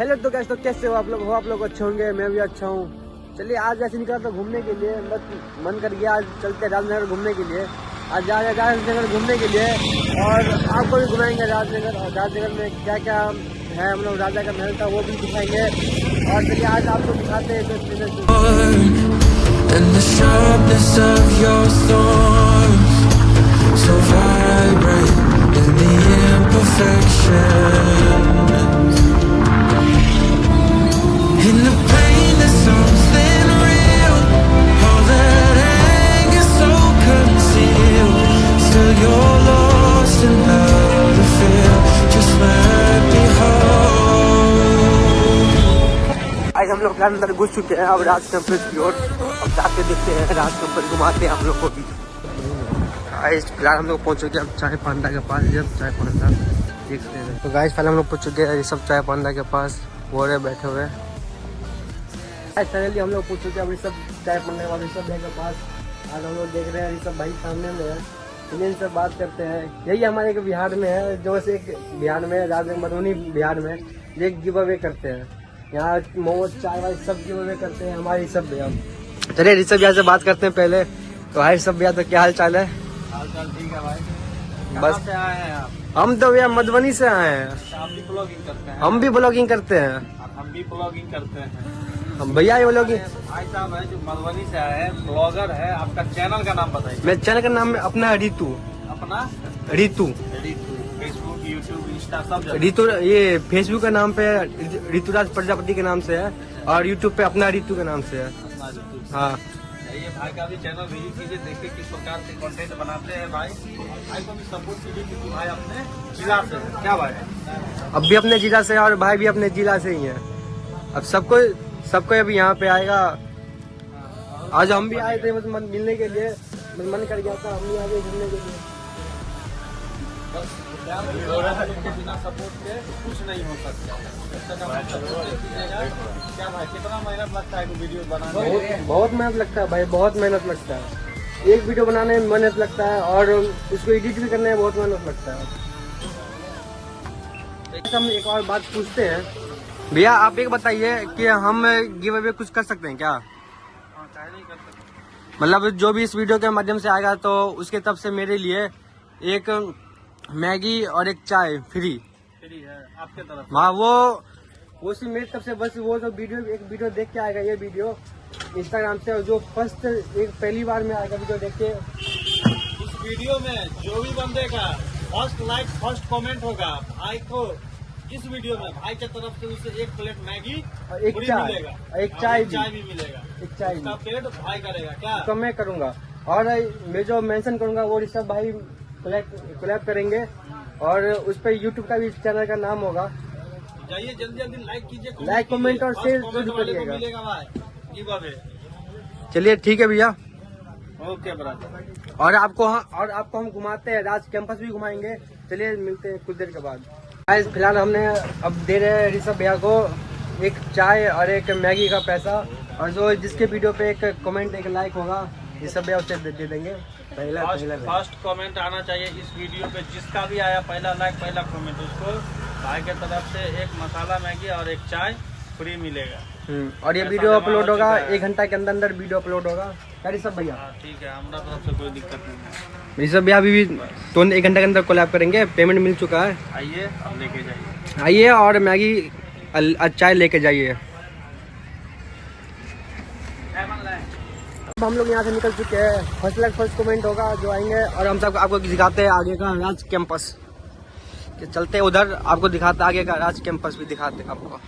Hello तो कैसे कैसे हो आप लोग अच्छे होंगे, मैं भी अच्छा हूँ। चलिए आज ऐसे निकला तो घूमने के लिए, बस मन कर गया आज चलते राजनगर घूमने के लिए। आज जा रहे राजनगर घूमने के लिए और आपको भी घुमाएंगे राजनगर। और राजनगर में क्या क्या है, हम लोग राजा का महल था वो भी दिखाएंगे। और चलिए आज आपको दिखाते हैं। In the pain there's something real. All that anger so concealed. Still you're lost in how to feel. Just let me hold. आज हम लोग अंदर घुस चुके हैं अब राज कैंपस की ओर। अब जाके देखते हैं राज कैंपस, घुमाते हैं हम लोग को भी। आज फिलहाल हम लोग पहुंच चुके हैं अब चाय पांडा के पास। जब चाय पांडा देखते हैं तो गाइस पहले हम लोग पहुंच चुके हैं ये सब चाय पांडा के पास, वो रहे बैठे हुए। फाइनली हम लोग पूछ चुके हैं अभी सब चाय पढ़ने वाले सब भाई के पास। आज हम लोग देख रहे हैं सब भाई सामने में है, इनसे बात करते हैं। यही हमारे एक बिहार में है, जो से एक बिहार में राजनगर मधुबनी बिहार में एक गिव अवे करते हैं। यहाँ मोमोज चाय वाय सब गिव अवे करते हैं हमारे सब भैया। चलिए ऋषभ भैया से बात करते हैं पहले। तो भाई सब भैया तो क्या हाल चाल है? हाल चाल ठीक है भाई। बस से आए हैं आप? हम तो भैया मधुबनी से आए हैं। आप भी ब्लॉगिंग करते हैं? हम भी ब्लॉगिंग करते हैं। हम भी ब्लॉगिंग करते हैं। हम भैया ये ब्लॉगिंग भाई साहब है जो मधुबनी से आए हैं, ब्लॉगर है। आपका चैनल का नाम बताइए। मेरे चैनल का नाम है अपना ऋतु। अपना ऋतु फेसबुक यूट्यूब इंस्टा सब जगह। ऋतु, ये फेसबुक का नाम पे ऋतुराज प्रजापति के नाम से है और यूट्यूब पे अपना ऋतु के नाम से है। अपना ऋतु। हाँ ये भाई का भी चैनल विजिट कीजिए, देखिए किस प्रकार के कंटेंट बनाते हैं भाई। भाई को भी सपोर्ट कीजिए क्योंकि भाई अपने जिला से है। क्या भाई? अब भी अपने जिला से और भाई भी अपने जिला से ही है। अब सबको अभी यहाँ पे आएगा। आज हम भी आए थे बस मिलने के लिए, मन कर गया था, हम भी आ गए घूमने के लिए। बिना सपोर्ट के कुछ नहीं हो सकता। क्या भाई कितना मेहनत लगता है वीडियो बनाने? बहुत मेहनत लगता है भाई, बहुत मेहनत लगता है। एक वीडियो बनाने में मेहनत लगता है और उसको एडिट भी करने में बहुत मेहनत लगता है। हम एक और बात पूछते हैं भैया, आप एक बताइए कि हम गिव अवे कुछ कर सकते हैं क्या? नहीं कर सकते। मतलब जो भी इस वीडियो के माध्यम से आएगा तो उसके तरफ से मेरे लिए एक मैगी और एक चाय फ्री है आपके तरफ। हाँ वो सिर्फ मेरी तरफ से, बस वो जो एक वीडियो देख के आएगा, ये वीडियो इंस्टाग्राम से, और जो पहली बार में आएगा वीडियो देख के, इस वीडियो में जो भी बंदे का फर्स्ट लाइक फर्स्ट कमेंट होगा, भाई को इस वीडियो में भाई के तरफ से उसे एक प्लेट मैगी और एक चाय मिलेगा, एक चाय भी मिलेगा। एक चाय उसका पेट भाई करेगा क्या? तो मैं करूँगा और मैं जो मेंशन करूँगा वो ऋषभ भाई कोलैब करेंगे और उस पर यूट्यूब का भी चैनल का नाम होगा। जाइए जल्दी लाइक कीजिए, लाइक कमेंट और शेयर करिएगा। मिलेगा भाई गिव अवे। चलिए ठीक है भैया, ओके ब्रदर। और आपको हम घुमाते हैं, राज कैंपस भी घुमाएंगे। चलिए मिलते हैं कुछ देर के बाद। फिलहाल हमने अब दे रहे हैं ऋषभ भैया को एक चाय और एक मैगी का पैसा, और जो जिसके वीडियो पे एक कमेंट एक लाइक होगा ऋषभ भैया उसे दे देंगे। पहला फर्स्ट कमेंट आना चाहिए इस वीडियो पे, जिसका भी आया पहला लाइक पहला कमेंट, उसको भाई के तरफ से एक मसाला मैगी और एक चाय फ्री मिलेगा। और ये वीडियो अपलोड होगा 1 घंटा के अंदर वीडियो अपलोड होगा। क्या ऋषभ भैया? ठीक है, हमारा तरफ से कोई दिक्कत नहीं है। ऋषभ भैया अभी तो 1 घंटे के अंदर कोलैब करेंगे, पेमेंट मिल चुका है। आइए अब लेके जाइए, आइए और मैगी चाय लेके जाइए। हम लोग यहाँ से निकल चुके हैं। फर्स्ट कमेंट होगा जो आएंगे और हम सब आपको दिखाते हैं आगे का राज कैंपस। चलते हैं उधर, आपको दिखाते आगे का राज कैंपस भी दिखाते हैं आपको।